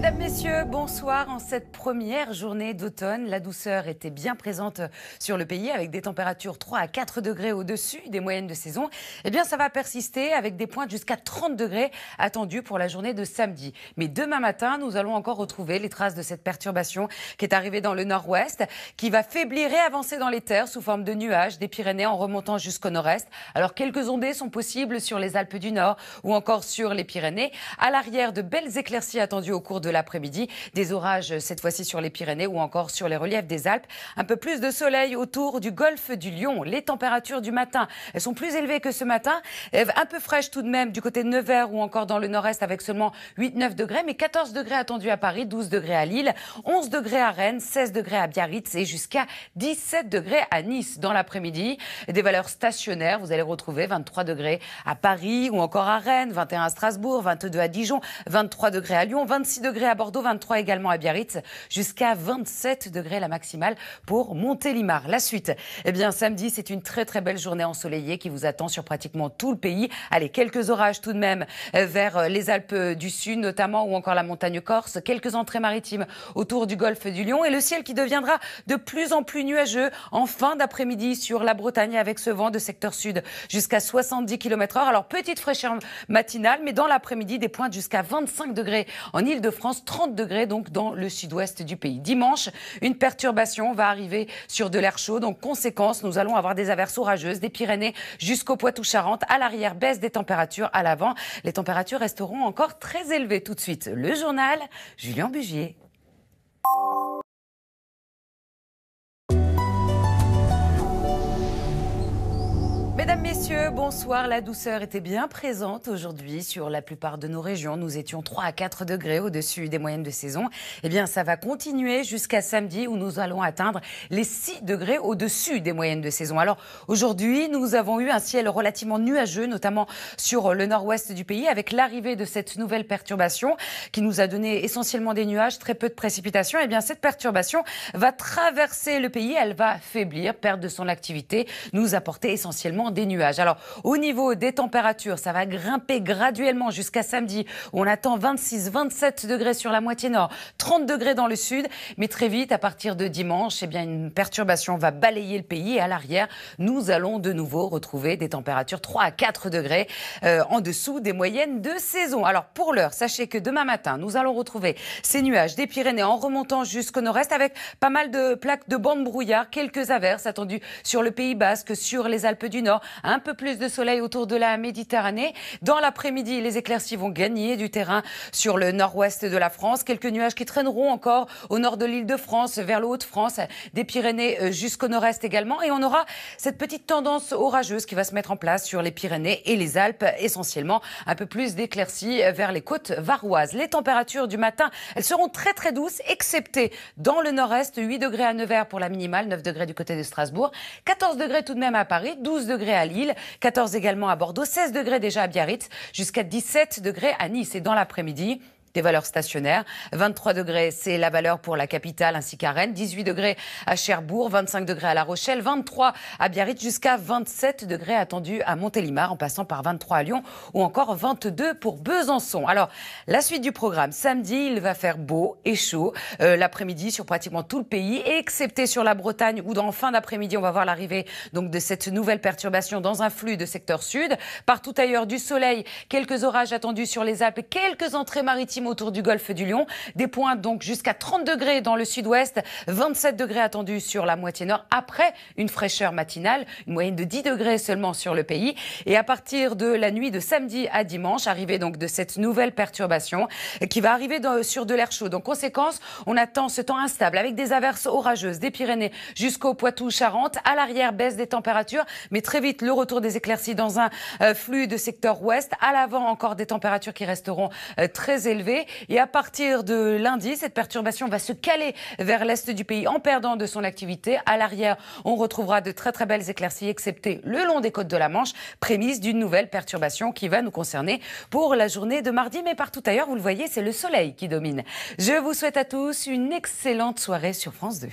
Mesdames, Messieurs, bonsoir. En cette première journée d'automne, la douceur était bien présente sur le pays avec des températures 3 à 4 degrés au-dessus des moyennes de saison. Eh bien, ça va persister avec des pointes jusqu'à 30 degrés attendus pour la journée de samedi. Mais demain matin, nous allons encore retrouver les traces de cette perturbation qui est arrivée dans le nord-ouest, qui va faiblir et avancer dans les terres sous forme de nuages des Pyrénées en remontant jusqu'au nord-est. Alors, quelques ondées sont possibles sur les Alpes du Nord ou encore sur les Pyrénées. À l'arrière, de belles éclaircies attendues au cours de l'après-midi. Des orages cette fois-ci sur les Pyrénées ou encore sur les reliefs des Alpes. Un peu plus de soleil autour du golfe du Lion. Les températures du matin, elles sont plus élevées que ce matin. Un peu fraîches tout de même du côté de Nevers ou encore dans le nord-est avec seulement 8-9 degrés. Mais 14 degrés attendus à Paris, 12 degrés à Lille, 11 degrés à Rennes, 16 degrés à Biarritz et jusqu'à 17 degrés à Nice dans l'après-midi. Des valeurs stationnaires, vous allez retrouver 23 degrés à Paris ou encore à Rennes, 21 à Strasbourg, 22 à Dijon, 23 degrés à Lyon, 26 degrés à Bordeaux, 23 également à Biarritz, jusqu'à 27 degrés la maximale pour Montélimar. La suite, eh bien samedi, c'est une très très belle journée ensoleillée qui vous attend sur pratiquement tout le pays. Allez, quelques orages tout de même vers les Alpes du Sud notamment ou encore la montagne corse, quelques entrées maritimes autour du golfe du Lion et le ciel qui deviendra de plus en plus nuageux en fin d'après-midi sur la Bretagne avec ce vent de secteur sud jusqu'à 70 km/h. Alors petite fraîcheur matinale, mais dans l'après-midi des pointes jusqu'à 25 degrés en Île-de-France, 30 degrés donc dans le sud-ouest du pays. Dimanche, une perturbation va arriver sur de l'air chaud. Donc conséquence, nous allons avoir des averses orageuses des Pyrénées jusqu'au Poitou-Charentes. À l'arrière, baisse des températures. À l'avant, les températures resteront encore très élevées. Tout de suite, le journal, Julien Bugier. Mesdames, Messieurs, bonsoir. La douceur était bien présente aujourd'hui sur la plupart de nos régions. Nous étions 3 à 4 degrés au-dessus des moyennes de saison. Eh bien, ça va continuer jusqu'à samedi où nous allons atteindre les 6 degrés au-dessus des moyennes de saison. Alors, aujourd'hui, nous avons eu un ciel relativement nuageux, notamment sur le nord-ouest du pays, avec l'arrivée de cette nouvelle perturbation qui nous a donné essentiellement des nuages, très peu de précipitations. Eh bien, cette perturbation va traverser le pays. Elle va faiblir, perdre de son activité, nous apporter essentiellement des nuages. Alors, au niveau des températures, ça va grimper graduellement jusqu'à samedi où on attend 26-27 degrés sur la moitié nord, 30 degrés dans le sud. Mais très vite, à partir de dimanche, eh bien, une perturbation va balayer le pays et à l'arrière, nous allons de nouveau retrouver des températures 3 à 4 degrés en dessous des moyennes de saison. Alors, pour l'heure, sachez que demain matin, nous allons retrouver ces nuages des Pyrénées en remontant jusqu'au nord-est avec pas mal de plaques de bandes brouillard, quelques averses attendues sur le Pays Basque, sur les Alpes du Nord. Un peu plus de soleil autour de la Méditerranée. Dans l'après-midi, les éclaircies vont gagner du terrain sur le nord-ouest de la France. Quelques nuages qui traîneront encore au nord de l'Île-de-France, vers le Haut-de-France, des Pyrénées jusqu'au nord-est également. Et on aura cette petite tendance orageuse qui va se mettre en place sur les Pyrénées et les Alpes, essentiellement un peu plus d'éclaircies vers les côtes varoises. Les températures du matin, elles seront très très douces, excepté dans le nord-est, 8 degrés à Nevers pour la minimale, 9 degrés du côté de Strasbourg, 14 degrés tout de même à Paris, 12 degrés à Lille, 14 également à Bordeaux, 16 degrés déjà à Biarritz, jusqu'à 17 degrés à Nice. Et dans l'après-midi, des valeurs stationnaires. 23 degrés, c'est la valeur pour la capitale ainsi qu'à Rennes. 18 degrés à Cherbourg, 25 degrés à La Rochelle, 23 à Biarritz, jusqu'à 27 degrés attendus à Montélimar, en passant par 23 à Lyon ou encore 22 pour Besançon. Alors, la suite du programme. Samedi, il va faire beau et chaud l'après-midi sur pratiquement tout le pays, excepté sur la Bretagne où en fin d'après-midi, on va voir l'arrivée donc de cette nouvelle perturbation dans un flux de secteur sud. Partout ailleurs, du soleil, quelques orages attendus sur les Alpes, quelques entrées maritimes autour du golfe du Lion. Des pointes donc jusqu'à 30 degrés dans le sud-ouest, 27 degrés attendus sur la moitié nord après une fraîcheur matinale, une moyenne de 10 degrés seulement sur le pays. Et à partir de la nuit de samedi à dimanche, arrivée donc de cette nouvelle perturbation qui va arriver sur de l'air chaud. Donc conséquence, on attend ce temps instable avec des averses orageuses des Pyrénées jusqu'au Poitou-Charentes. À l'arrière, baisse des températures, mais très vite le retour des éclaircies dans un flux de secteur ouest. À l'avant, encore des températures qui resteront très élevées. Et à partir de lundi, cette perturbation va se caler vers l'est du pays en perdant de son activité. À l'arrière, on retrouvera de très très belles éclaircies, excepté le long des côtes de la Manche, prémisse d'une nouvelle perturbation qui va nous concerner pour la journée de mardi. Mais partout ailleurs, vous le voyez, c'est le soleil qui domine. Je vous souhaite à tous une excellente soirée sur France 2.